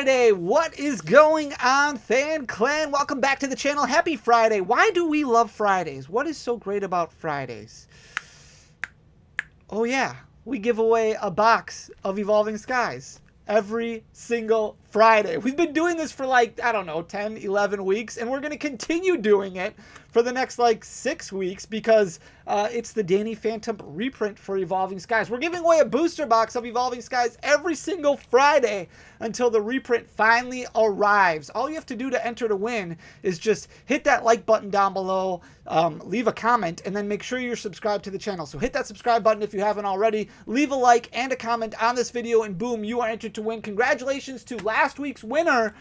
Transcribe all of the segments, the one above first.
Friday. What is going on, Fan Clan? Welcome back to the channel. Happy Friday. Why do we love Fridays? What is so great about Fridays? Oh yeah, we give away a box of Evolving Skies every single Friday. We've been doing this for like, I don't know, 10, 11 weeks, and we're going to continue doing it for the next like 6 weeks because it's the Danny Phantump reprint for Evolving Skies. We're giving away a booster box of Evolving Skies every single Friday until the reprint finally arrives. All you have to do to enter to win is just hit that like button down below, leave a comment, and then make sure you're subscribed to the channel. So hit that subscribe button if you haven't already, leave a like and a comment on this video, and boom, you are entered to win. Congratulations to last week's winner,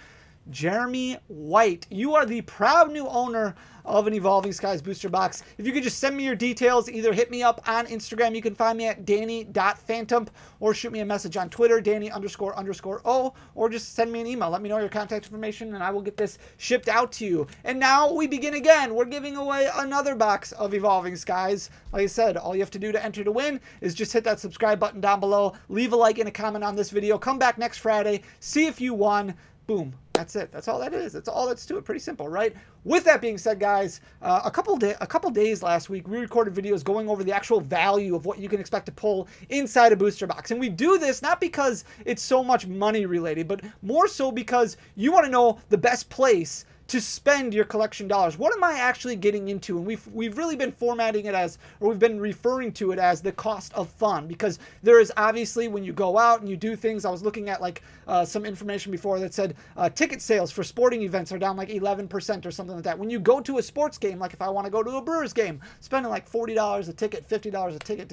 Jeremy White. You are the proud new owner of an Evolving Skies booster box. If you could just send me your details, either hit me up on Instagram, you can find me at danny.phantump, or shoot me a message on Twitter, danny__o, or just send me an email. Let me know your contact information and I will get this shipped out to you. And now we begin again. We're giving away another box of Evolving Skies. Like I said, all you have to do to enter to win is just hit that subscribe button down below, leave a like and a comment on this video, come back next Friday, see if you won. Boom. That's it. That's all that is. That's all that's to it. Pretty simple, right? With that being said, guys, a couple days last week, we recorded videos going over the actual value of what you can expect to pull inside a booster box. And we do this not because it's so much money related, but more so because you want to know the best place to spend your collection dollars. What am I actually getting into? And we've really been formatting it as, or we've been referring to it as, the cost of fun, because there is obviously, when you go out and you do things, I was looking at like some information before that said ticket sales for sporting events are down like 11% or something like that. When you go to a sports game, like if I want to go to a Brewers game, spending like $40 a ticket, $50 a ticket,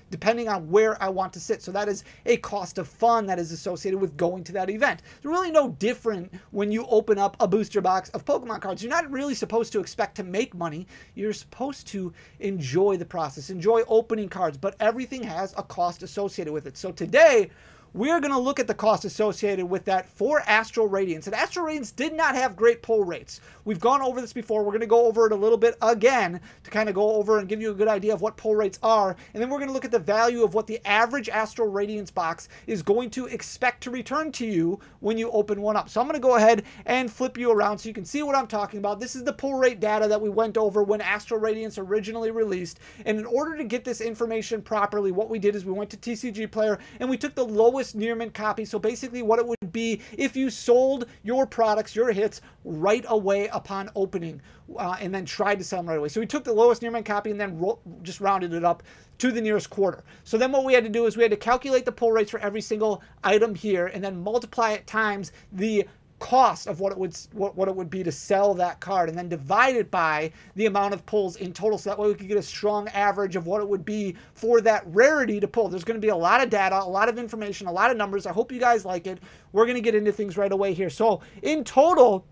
depending on where I want to sit. So that is a cost of fun that is associated with going to that event. It's really no different when you open up a booster box of Pokemon cards. You're not really supposed to expect to make money. You're supposed to enjoy the process, enjoy opening cards, but everything has a cost associated with it. So today, we're going to look at the cost associated with that for Astral Radiance. And Astral Radiance did not have great pull rates. We've gone over this before. We're going to go over it a little bit again to kind of go over and give you a good idea of what pull rates are. And then we're going to look at the value of what the average Astral Radiance box is going to expect to return to you when you open one up. So I'm going to go ahead and flip you around so you can see what I'm talking about. This is the pull rate data that we went over when Astral Radiance originally released. And in order to get this information properly, what we did is we went to TCG Player and we took the lowest near mint copy. So basically what it would be if you sold your products, your hits, right away upon opening and then tried to sell them right away. So we took the lowest near mint copy and then just rounded it up to the nearest quarter. So then what we had to do is we had to calculate the pull rates for every single item here and then multiply it times the cost of what it would be to sell that card, and then divide it by the amount of pulls in total, so that way we could get a strong average of what it would be for that rarity to pull. There's going to be a lot of data, a lot of information, a lot of numbers. I hope you guys like it. We're going to get into things right away here. So in total,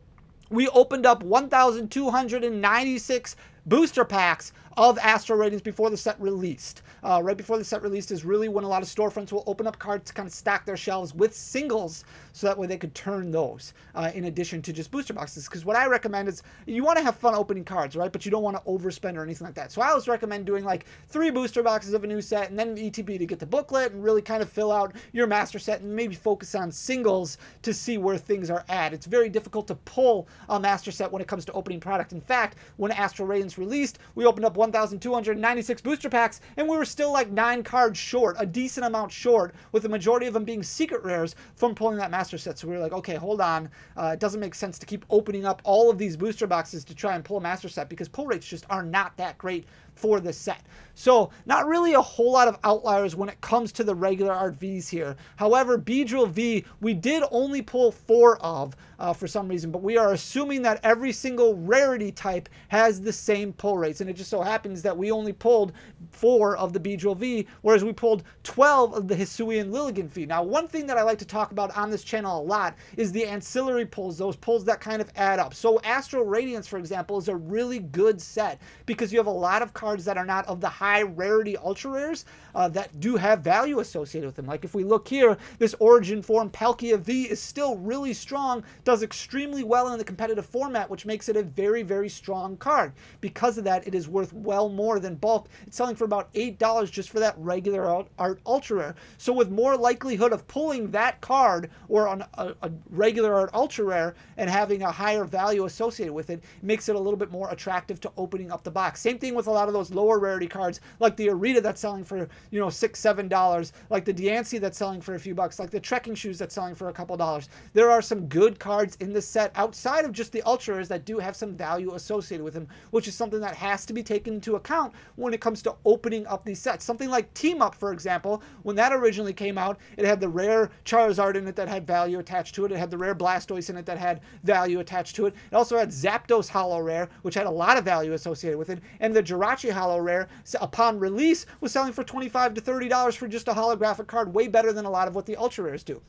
we opened up 1,296 booster packs of Astral Radiance before the set released. Right before the set released is really when a lot of storefronts will open up cards to kind of stack their shelves with singles, so that way they could turn those in addition to just booster boxes. Because what I recommend is you want to have fun opening cards, right? But you don't want to overspend or anything like that. So I always recommend doing like 3 booster boxes of a new set and then an ETB to get the booklet and really kind of fill out your master set and maybe focus on singles to see where things are at. It's very difficult to pull a master set when it comes to opening product. In fact, when Astral Radiance released, we opened up 1,296 booster packs and we were still like 9 cards short, a decent amount short, with the majority of them being secret rares from pulling that master set. So we were like, okay, hold on. It doesn't make sense to keep opening up all of these booster boxes to try and pull a master set because pull rates just are not that great for this set. So not really a whole lot of outliers when it comes to the regular art Vs here. However, Beedrill V, we did only pull 4 of for some reason, but we are assuming that every single rarity type has the same pull rates. And it just so happens that we only pulled 4 of the Beedrill V, whereas we pulled 12 of the Hisuian Lilligant V. Now, one thing that I like to talk about on this channel a lot is the ancillary pulls, those pulls that kind of add up. So Astral Radiance, for example, is a really good set because you have a lot of cards cards that are not of the high rarity ultra rares that do have value associated with them. Like if we look here, this Origin form Palkia V is still really strong, does extremely well in the competitive format, which makes it a very, very strong card. Because of that, it is worth well more than bulk. It's selling for about $8 just for that regular art ultra rare. So with more likelihood of pulling that card or on a regular art ultra rare and having a higher value associated with it, makes it a little bit more attractive to opening up the box. Same thing with a lot of those lower rarity cards, like the Arita that's selling for, you know, $6, $7, like the Diancie that's selling for a few bucks, like the trekking shoes that's selling for a couple dollars. There are some good cards in this set outside of just the ultra rares that do have some value associated with them, which is something that has to be taken into account when it comes to opening up these sets. Something like Team Up, for example, when that originally came out, it had the rare Charizard in it that had value attached to it. It had the rare Blastoise in it that had value attached to it. It also had Zapdos Holo Rare, which had a lot of value associated with it. And the Jirachi Holo Rare, upon release, was selling for $25 to $30 for just a holographic card, way better than a lot of what the ultra rares do.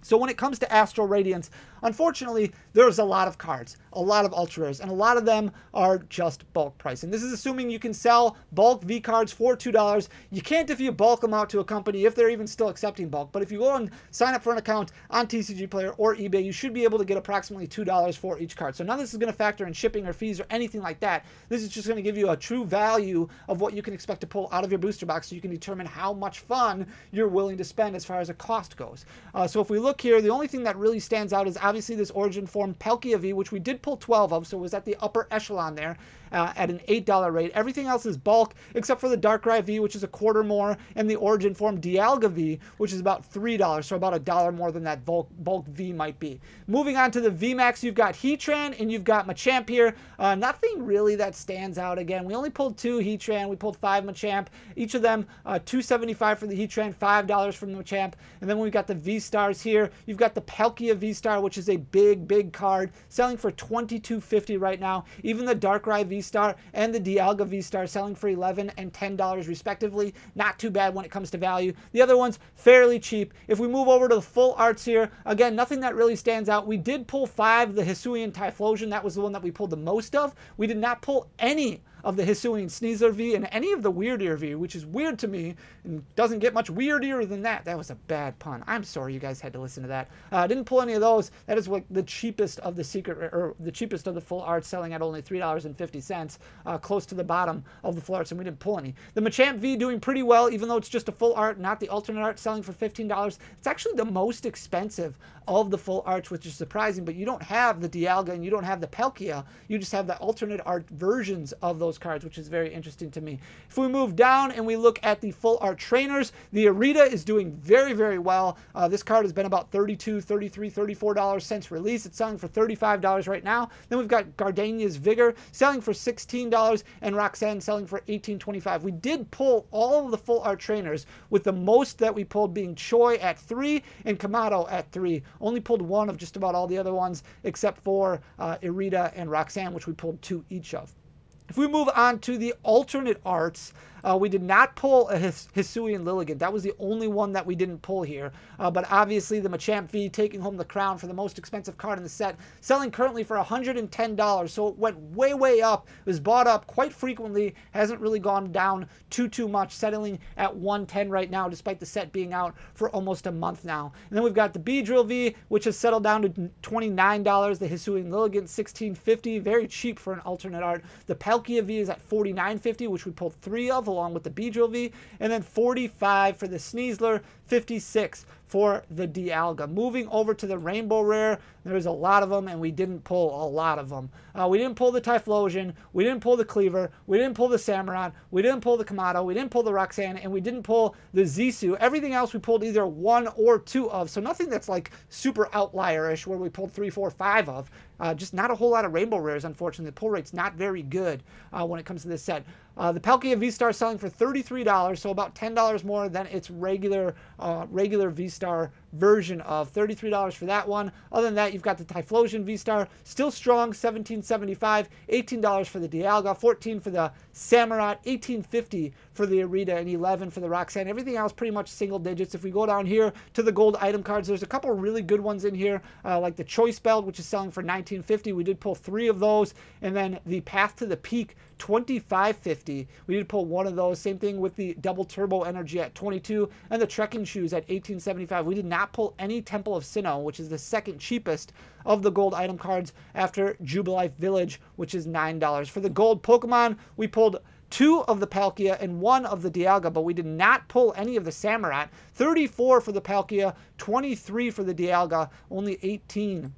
So when it comes to Astral Radiance, unfortunately, there's a lot of cards, a lot of ultra rares, and a lot of them are just bulk pricing. This is assuming you can sell bulk V cards for $2. You can't if you bulk them out to a company, if they're even still accepting bulk. But if you go and sign up for an account on TCG Player or eBay, you should be able to get approximately $2 for each card. So none of this is going to factor in shipping or fees or anything like that. This is just going to give you a true value of what you can expect to pull out of your booster box, so you can determine how much fun you're willing to spend as far as a cost goes. So if we look here, the only thing that really stands out is obviously this Origin form Palkia V, which we did pull 12 of, so it was at the upper echelon there at an $8 rate. Everything else is bulk, except for the Darkrai V, which is a quarter more, and the Origin form Dialga V, which is about $3, so about $1 more than that bulk V might be. Moving on to the VMAX, you've got Heatran and you've got Machamp here. Nothing really that stands out. Again, we only pulled 2 Heatran, we pulled 5 Machamp. Each of them $2.75 for the Heatran, $5 from the Machamp. And then we've got the V-Stars here. You've got the Palkia V-Star, which is a big card, selling for $22.50 right now. Even the Darkrai V-Star and the Dialga V-Star selling for $11 and $10 respectively. Not too bad when it comes to value. The other ones, fairly cheap. If we move over to the full arts here, again, nothing that really stands out. We did pull 5, the Hisuian Typhlosion. That was the one that we pulled the most of. We did not pull any of the Hisuian Sneasler V and any of the Weirdier V, which is weird to me and doesn't get much weirdier than that. That was a bad pun. I'm sorry you guys had to listen to that. Didn't pull any of those. That is like the cheapest of the secret, or the cheapest of the full art, selling at only $3.50, close to the bottom of the full arts, and we didn't pull any. The Machamp V doing pretty well, even though it's just a full art, not the alternate art, selling for $15. It's actually the most expensive of the full arts, which is surprising, but you don't have the Dialga and you don't have the Palkia. You just have the alternate art versions of those cards, which is very interesting to me. If we move down and we look at the full art trainers, the Arita is doing very well. This card has been about $32, $33, $34 since release. It's selling for $35 right now. Then we've got Gardenia's Vigor selling for $16 and Roxanne selling for $18.25. We did pull all of the full art trainers, with the most that we pulled being Choi at 3 and Kamado at 3. Only pulled 1 of just about all the other ones except for Irida and Roxanne, which we pulled 2 each of. If we move on to the alternate arts, we did not pull a Hisuian Lilligant. That was the only one that we didn't pull here. But obviously the Machamp V taking home the crown for the most expensive card in the set, selling currently for $110. So it went way up. It was bought up quite frequently. Hasn't really gone down too much, settling at $110 right now, despite the set being out for almost a month now. And then we've got the Beedrill V, which has settled down to $29. The Hisuian Lilligant, $16.50. Very cheap for an alternate art. The Palkia V is at $49.50, which we pulled 3 of, along with the Beedrill V, and then $45 for the Sneasler, $56 for the Dialga. Moving over to the Rainbow Rare, there's a lot of them, and we didn't pull a lot of them. We didn't pull the Typhlosion, we didn't pull the Cleaver, we didn't pull the Samurott, we didn't pull the Kamado, we didn't pull the Roxanne, and we didn't pull the Zissou. Everything else we pulled either 1 or 2 of, so nothing that's like super outlier-ish where we pulled 3, 4, 5 of. Just not a whole lot of Rainbow Rares, unfortunately. The pull rate's not very good when it comes to this set. The Palkia V-Star selling for $33, so about $10 more than its regular V-Star version of. $33 for that one. Other than that, you've got the Typhlosion V-Star, still strong, $17.75. $18 for the Dialga, $14 for the Samurott, $18.50 for the Arita, and $11 for the Roxanne. Everything else pretty much single digits. If we go down here to the gold item cards, there's a couple really good ones in here, like the Choice Belt, which is selling for $19.50. We did pull 3 of those. And then the Path to the Peak, $25.50. We did pull 1 of those. Same thing with the Double Turbo Energy at $22, and the Trekking Shoes at $18.75. We did not pull any Temple of Sinnoh, which is the second cheapest of the gold item cards after Jubilife Village, which is $9. For the gold Pokemon, we pulled 2 of the Palkia and 1 of the Dialga, but we did not pull any of the Samurott. $34 for the Palkia, $23 for the Dialga, only $18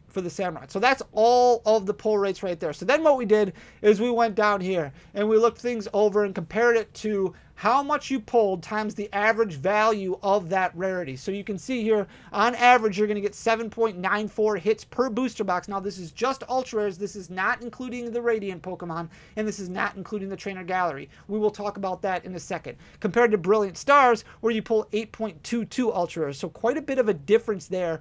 for the Samurott. So that's all of the pull rates right there. So then what we did is we went down here and we looked things over and compared it to how much you pulled times the average value of that rarity. So you can see here, on average, you're going to get 7.94 hits per booster box. Now, this is just ultra rares. This is not including the Radiant Pokemon, and this is not including the Trainer Gallery. We will talk about that in a second. Compared to Brilliant Stars, where you pull 8.22 ultra rares. So quite a bit of a difference there.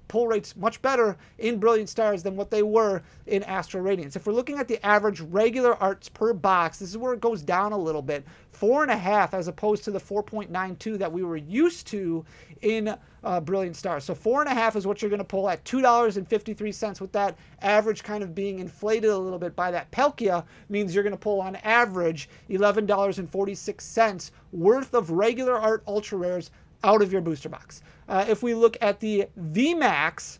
Pull rates much better in Brilliant Stars than what they were in Astral Radiance. If we're looking at the average regular arts per box, this is where it goes down a little bit. 4.5 as opposed to the 4.92 that we were used to in Brilliant Stars. So 4.5 is what you're going to pull at $2.53, with that average kind of being inflated a little bit by that Palkia, means you're going to pull on average $11.46 worth of regular art ultra rares out of your booster box. If we look at the VMAX,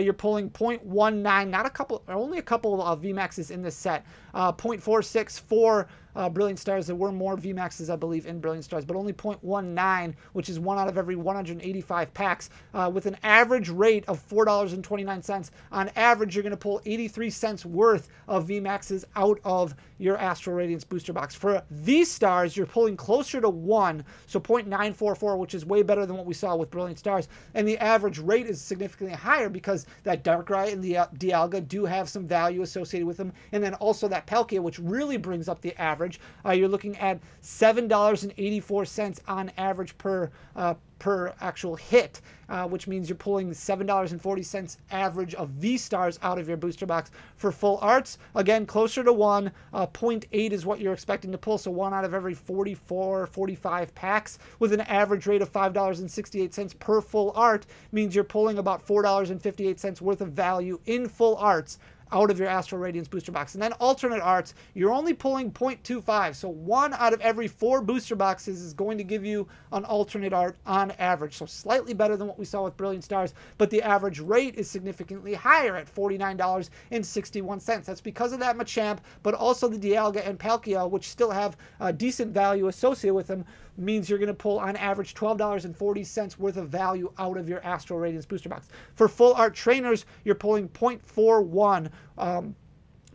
you're pulling 0.19, not a couple, only a couple of VMAXs in this set. 0.46 for Brilliant Stars. There were more VMAXs, I believe, in Brilliant Stars, but only 0.19, which is 1 out of every 185 packs, with an average rate of $4.29. On average, you're going to pull 83 cents worth of VMAXs out of your Astral Radiance booster box. For these stars, you're pulling closer to 1, so 0.944, which is way better than what we saw with Brilliant Stars. And the average rate is significantly higher because that Darkrai and the Dialga do have some value associated with them. And then also that Palkia, which really brings up the average. You're looking at $7.84 on average per actual hit, which means you're pulling $7.40 average of V-Stars out of your booster box. For full arts, again, closer to 1. 0.8 is what you're expecting to pull, so 1 out of every 44, 45 packs, with an average rate of $5.68 per full art, means you're pulling about $4.58 worth of value in full arts out of your Astral Radiance booster box. And then alternate arts, you're only pulling 0.25. So 1 out of every 4 booster boxes is going to give you an alternate art on average. So slightly better than what we saw with Brilliant Stars, but the average rate is significantly higher at $49.61. That's because of that Machamp, but also the Dialga and Palkia, which still have decent value associated with them, means you're going to pull on average $12.40 worth of value out of your Astral Radiance booster box. For full art trainers, you're pulling 0.41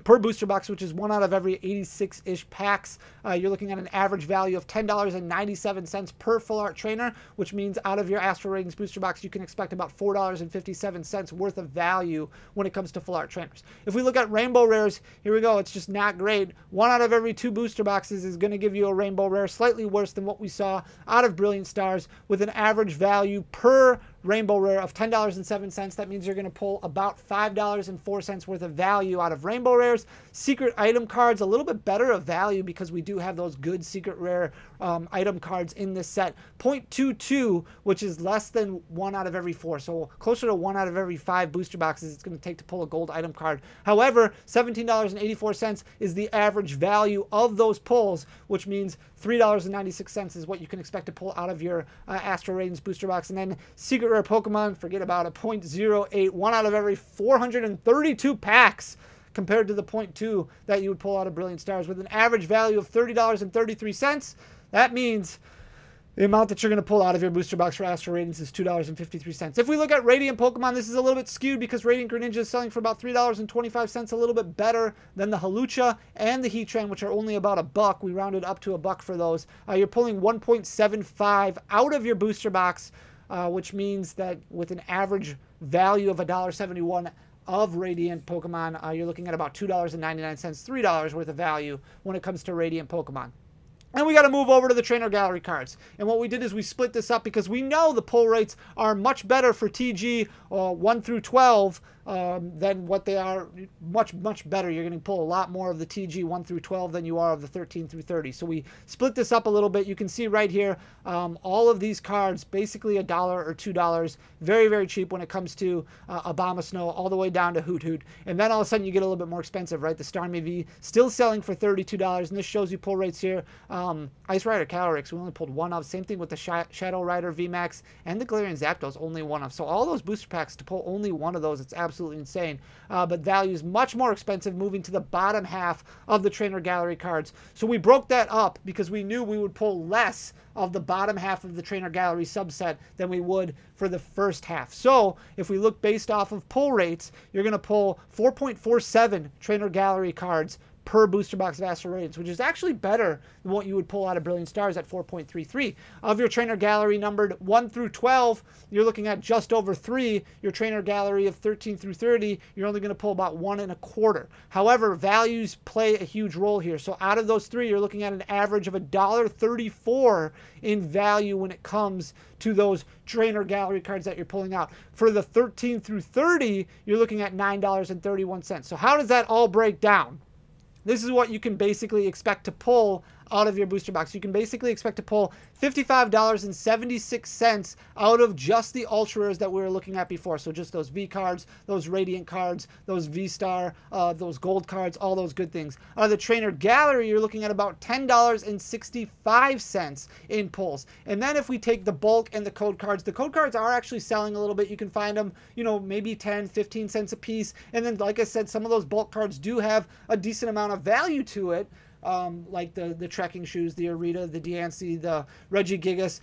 per booster box, which is 1 out of every 86-ish packs. You're looking at an average value of $10.97 per full art trainer, which means out of your Astral Radiance booster box, you can expect about $4.57 worth of value when it comes to full art trainers. If we look at rainbow rares, here we go. It's just not great. 1 out of every 2 booster boxes is going to give you a rainbow rare, slightly worse than what we saw out of Brilliant Stars, with an average value per rainbow rare of $10.07. That means you're going to pull about $5.04 worth of value out of rainbow rares. Secret item cards, a little bit better of value because we do have those good secret rare item cards in this set. 0.22, which is less than 1 out of every 4. So closer to 1 out of every 5 booster boxes it's going to take to pull a gold item card. However, $17.84 is the average value of those pulls, which means $3.96 is what you can expect to pull out of your Astral Radiance booster box. And then secret rare Pokemon, forget about it, 0.08, 1 out of every 432 packs, compared to the 0.2 that you would pull out of Brilliant Stars, with an average value of $30.33. That means the amount that you're going to pull out of your booster box for Astral Radiance is $2.53. If we look at Radiant Pokemon, this is a little bit skewed because Radiant Greninja is selling for about $3.25, a little bit better than the Hawlucha and the Heatran, which are only about $1. We rounded up to $1 for those. You're pulling 1.75 out of your booster box, which means that with an average value of $1.71 of Radiant Pokemon, you're looking at about $2.99, $3 worth of value when it comes to Radiant Pokemon. And we got to move over to the trainer gallery cards. And what we did is we split this up because we know the pull rates are much better for TG 1 through 12 than what they are. Much better. You're going to pull a lot more of the TG 1 through 12 than you are of the 13 through 30. So we split this up a little bit. You can see right here, all of these cards, basically $1 or $2. Very, very cheap when it comes to Abomasnow, all the way down to Hoot Hoot. And then all of a sudden you get a little bit more expensive, right? The Starmie V still selling for $32. And this shows you pull rates here. Ice Rider Calyrex, we only pulled one of. Same thing with the Shadow Rider VMAX and the Galarian Zapdos, only one of. So all those booster packs to pull only one of those, it's absolutely insane. But value is much more expensive moving to the bottom half of the trainer gallery cards. So we broke that up because we knew we would pull less of the bottom half of the trainer gallery subset than we would for the first half. So if we look based off of pull rates, you're going to pull 4.47 trainer gallery cards per booster box of Astral Radiance, which is actually better than what you would pull out of Brilliant Stars at 4.33. Of your trainer gallery numbered 1 through 12, you're looking at just over 3. Your trainer gallery of 13 through 30, you're only going to pull about 1 1/4. However, values play a huge role here. So out of those 3, you're looking at an average of $1.34 in value when it comes to those trainer gallery cards that you're pulling out. For the 13 through 30, you're looking at $9.31. So how does that all break down? This is what you can basically expect to pull out of your booster box. You can basically expect to pull $55.76 out of just the ultra rares that we were looking at before. So just those V cards, those Radiant cards, those V-Star, those gold cards, all those good things. Out of the trainer gallery, you're looking at about $10.65 in pulls. And then if we take the bulk and the code cards are actually selling a little bit. You can find them, you know, maybe 10, 15 cents a piece. And then, like I said, some of those bulk cards do have a decent amount of value to it. Like the trekking shoes, the Arita, the Deancey, the Regigigas,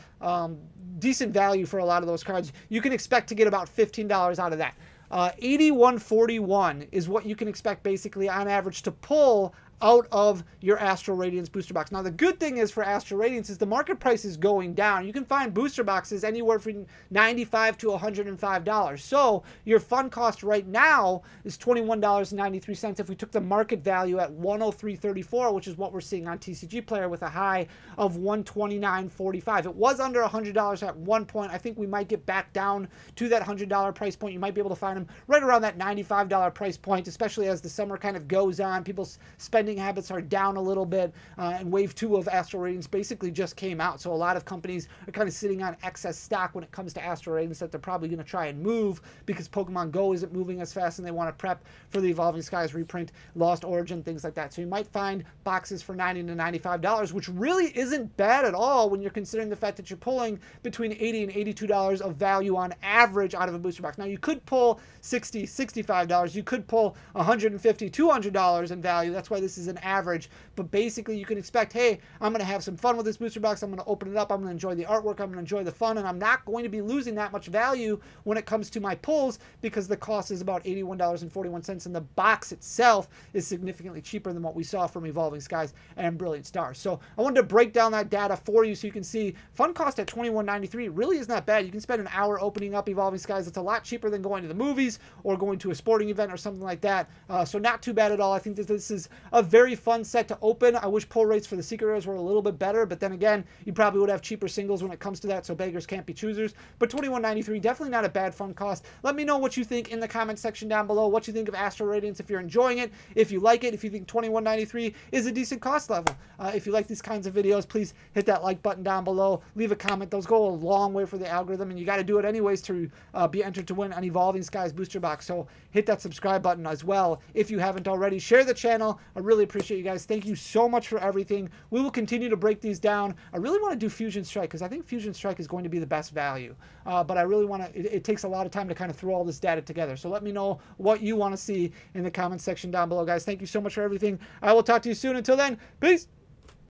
decent value for a lot of those cards. You can expect to get about $15 out of that. 81.41 is what you can expect basically on average to pull out of your Astral Radiance booster box. Now, the good thing is for Astral Radiance is the market price is going down. You can find booster boxes anywhere from $95 to $105. So your fun cost right now is $21.93. If we took the market value at $103.34, which is what we're seeing on TCG Player with a high of $129.45. It was under $100 at one point. I think we might get back down to that $100 price point. You might be able to find them right around that $95 price point, especially as the summer kind of goes on. People's spending habits are down a little bit, and wave 2 of Astral Radiance basically just came out. So a lot of companies are kind of sitting on excess stock when it comes to Astral Radiance that they're probably going to try and move because Pokemon Go isn't moving as fast and they want to prep for the Evolving Skies reprint, Lost Origin, things like that. So you might find boxes for $90 to $95, which really isn't bad at all when you're considering the fact that you're pulling between $80 and $82 of value on average out of a booster box. Now you could pull $60, $65. You could pull $150, $200 in value. That's why this is an average, but basically you can expect, hey, I'm going to have some fun with this booster box. I'm going to open it up. I'm going to enjoy the artwork. I'm going to enjoy the fun, and I'm not going to be losing that much value when it comes to my pulls because the cost is about $81.41, and the box itself is significantly cheaper than what we saw from Evolving Skies and Brilliant Stars. So I wanted to break down that data for you so you can see fun cost at $21.93 really is not bad. You can spend an hour opening up Evolving Skies. It's a lot cheaper than going to the movies or going to a sporting event or something like that. So not too bad at all. I think that this is a very fun set to open. I wish pull rates for the secret rares were a little bit better, but then again, you probably would have cheaper singles when it comes to that, so beggars can't be choosers. But $21.93, definitely not a bad fun cost. Let me know what you think in the comment section down below, what you think of Astral Radiance, if you're enjoying it, if you like it, if you think $21.93 is a decent cost level. If you like these kinds of videos, please hit that like button down below, leave a comment. Those go a long way for the algorithm, and you got to do it anyways to be entered to win an Evolving Skies booster box. So hit that subscribe button as well if you haven't already. Share the channel. I really appreciate you guys. Thank you so much for everything. We will continue to break these down. I really want to do Fusion Strike because I think Fusion Strike is going to be the best value. But I really want to, it takes a lot of time to kind of throw all this data together. So let me know what you want to see in the comment section down below, guys. Thank you so much for everything. I will talk to you soon. Until then, peace.